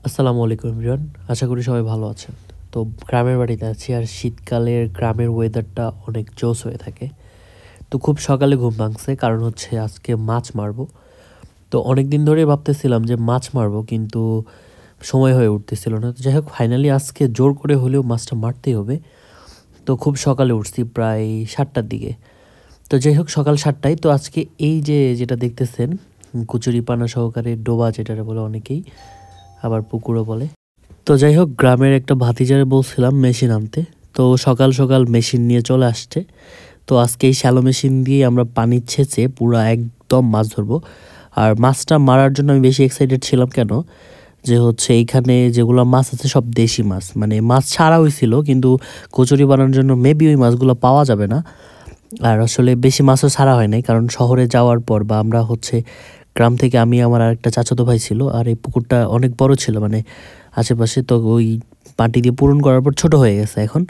আসসালামু আলাইকুম এভরিওয়ান, আশা করি সবাই ভালো আছেন। তো গ্রামের বাড়িতে আছি আর শীতকালের গ্রামের ওয়েদারটা অনেক জোস হয়ে থাকে। তো খুব সকালে ঘুম ভাঙছে, কারণ হচ্ছে আজকে মাছ মারবো। তো অনেক দিন ধরেই ভাবতেছিলাম যে মাছ মারবো, কিন্তু সময় হয়ে উঠতেছিল না। তো যাই হোক, ফাইনালি আজকে জোর করে হলেও মাছটা মারতেই হবে। তো খুব সকালে উঠছি, প্রায় 7টার দিকে। তো যাই হোক, সকাল 7টায়। তো আজকে এই যে যেটা দেখতেছেন, কচুরিপানা সহকারে ডোবা যেটা বলে অনেকেই, আবার পুকুরও বলে। তো যাই হোক, গ্রামের একটা ভাতিজারে বলছিলাম মেশিন আনতে। তো সকাল সকাল মেশিন নিয়ে চলে আসছে। তো আজকে এই শ্যালো মেশিন দিয়ে আমরা পানি ছেঁচে পুরো একদম মাছ ধরবো। আর মাছটা মারার জন্য আমি বেশি এক্সাইটেড ছিলাম কেন, যে হচ্ছে এইখানে যেগুলো মাছ আছে সব দেশি মাছ, মানে মাছ ছাড়া হয়েছিল, কিন্তু কচুরি বানানোর জন্য মেবি ওই মাছগুলো পাওয়া যাবে না। আর আসলে বেশি মাছও ছাড়া হয় নাই, কারণ শহরে যাওয়ার পর বা আমরা হচ্ছে গ্রাম থেকে আমি, আমার আরেকটা চাচাতো ভাই ছিল, আর এই পুকুরটা অনেক বড় ছিল, মানে আশেপাশে। তো ওই মাটি দিয়ে পূরণ করার পর ছোট হয়ে গেছে এখন।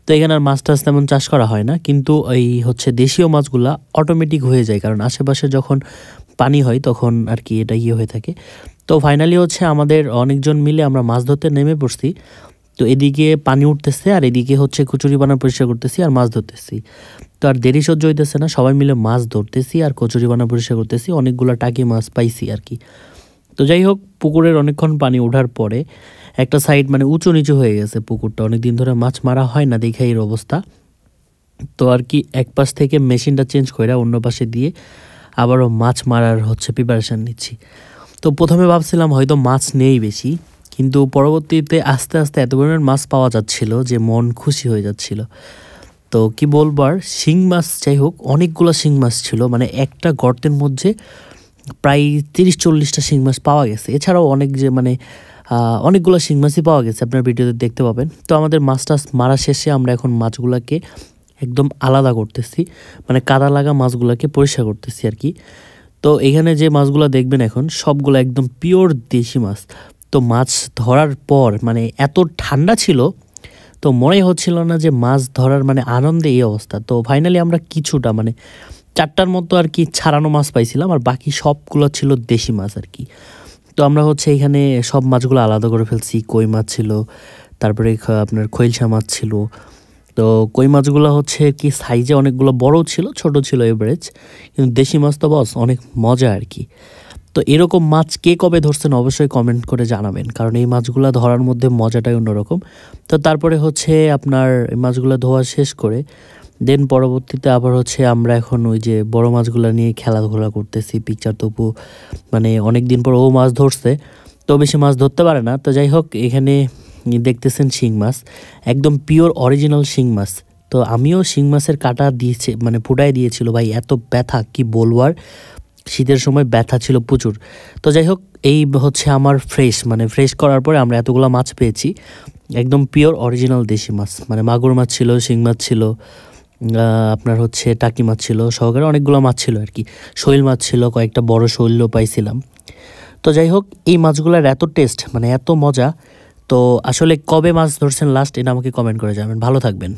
তো এখানে আর মাছ টাছ তেমন চাষ করা হয় না, কিন্তু এই হচ্ছে দেশীয় মাছগুলা অটোমেটিক হয়ে যায়, কারণ আশেপাশে যখন পানি হয় তখন আর কি এটা হয়ে থাকে। তো ফাইনালি হচ্ছে আমাদের অনেকজন মিলে আমরা মাছ ধরতে নেমে পড়ছি। তো এদিকে পানি উঠতেছে আর এদিকে হচ্ছে কচুরি বানা পরিষ্কার করতেছি আর মাছ ধরতেছি। তো আর দেরি সহ্য হইতেছে না, সবাই মিলে মাছ ধরতেছি আর কচুরি বানা পরিষ্কার করতেছি। অনেকগুলো টাকি মাছ পাইছি আর কি। তো যাই হোক, পুকুরের অনেকক্ষণ পানি ওঠার পরে একটা সাইড মানে উঁচু নিচু হয়ে গেছে পুকুরটা, অনেকদিন ধরে মাছ মারা হয় না দেখে এর অবস্থা। তো আর কি এক পাশ থেকে মেশিনটা চেঞ্জ করে অন্য পাশে দিয়ে আবারও মাছ মারার হচ্ছে প্রিপারেশান নিচ্ছি। তো প্রথমে ভাবছিলাম হয়তো মাছ নেই বেশি, কিন্তু পরবর্তীতে আস্তে আস্তে এত পরিমাণ মাছ পাওয়া যাচ্ছিল যে মন খুশি হয়ে যাচ্ছিল। তো কি বলবার, শিং মাছ, যাই হোক অনেকগুলো শিং মাছ ছিল, মানে একটা গর্তের মধ্যে প্রায় 30-40টা শিং মাছ পাওয়া গেছে। এছাড়াও অনেক যে মানে অনেকগুলো শিং মাছই পাওয়া গেছে, আপনার ভিডিওতে দেখতে পাবেন। তো আমাদের মাছ টাছ মারা শেষে আমরা এখন মাছগুলোকে একদম আলাদা করতেছি, মানে কাদা লাগা মাছগুলোকে পরিষ্কার করতেছি আর কি। তো এখানে যে মাছগুলো দেখবেন এখন সবগুলো একদম পিওর দেশি মাছ। তো মাছ ধরার পর মানে এত ঠান্ডা ছিল, তো মনে হচ্ছিল না যে মাছ ধরার মানে আনন্দে এই অবস্থা। তো ফাইনালি আমরা কিছুটা মানে 4টার মতো আর কি ছাড়ানো মাছ পাইছিলাম, আর বাকি সবগুলো ছিল দেশি মাছ আর কি। তো আমরা হচ্ছে এখানে সব মাছগুলো আলাদা করে ফেলছি। কই মাছ ছিল, তারপরে আপনার খৈলসা মাছ ছিল। তো কই মাছগুলো হচ্ছে কি সাইজে অনেকগুলো বড় ছিল, ছোট ছিল এভারেজ, কিন্তু দেশি মাছ তো বস অনেক মজা আর কি। তো এরকম মাছ কে কবে ধরছেন অবশ্যই কমেন্ট করে জানাবেন, কারণ এই মাছগুলো ধরার মধ্যে মজাটাই অন্যরকম। তো তারপরে হচ্ছে আপনার এই মাছগুলো ধোয়া শেষ করে দেন পরবর্তীতে আবার হচ্ছে আমরা এখন ওই যে বড় মাছগুলো নিয়ে খেলাধুলা করতেছি। পিকচার তপু মানে অনেক দিন পর ও মাছ ধরছে, তো বেশি মাছ ধরতে পারে না। তো যাই হোক, এখানে দেখতেছেন শিং মাছ, একদম পিওর অরিজিনাল শিং মাছ। তো আমিও শিং মাছের কাটা দিয়েছে মানে ফুটাই দিয়েছিল ভাই, এত ব্যথা কি বলবো আর। শীতের সময় ব্যথা ছিল প্রচুর। তো যাই হোক, এই হচ্ছে আমার মানে ফ্রেশ করার পরে আমরা এতগুলো মাছ পেয়েছি, একদম পিওর অরিজিনাল দেশি মাছ। মানে মাগুর মাছ ছিল, শিং মাছ ছিল, আপনার হচ্ছে টাকি মাছ ছিল, সহকারে অনেকগুলো মাছ ছিল আর কি। শৈল মাছ ছিল, কয়েকটা বড় শৈলও পাইছিলাম। তো যাই হোক, এই মাছগুলোর এত টেস্ট মানে এত মজা। তো আসলে কবে মাছ ধরছেন লাস্ট, এটা আমাকে কমেন্ট করে যাবেন। ভালো থাকবেন।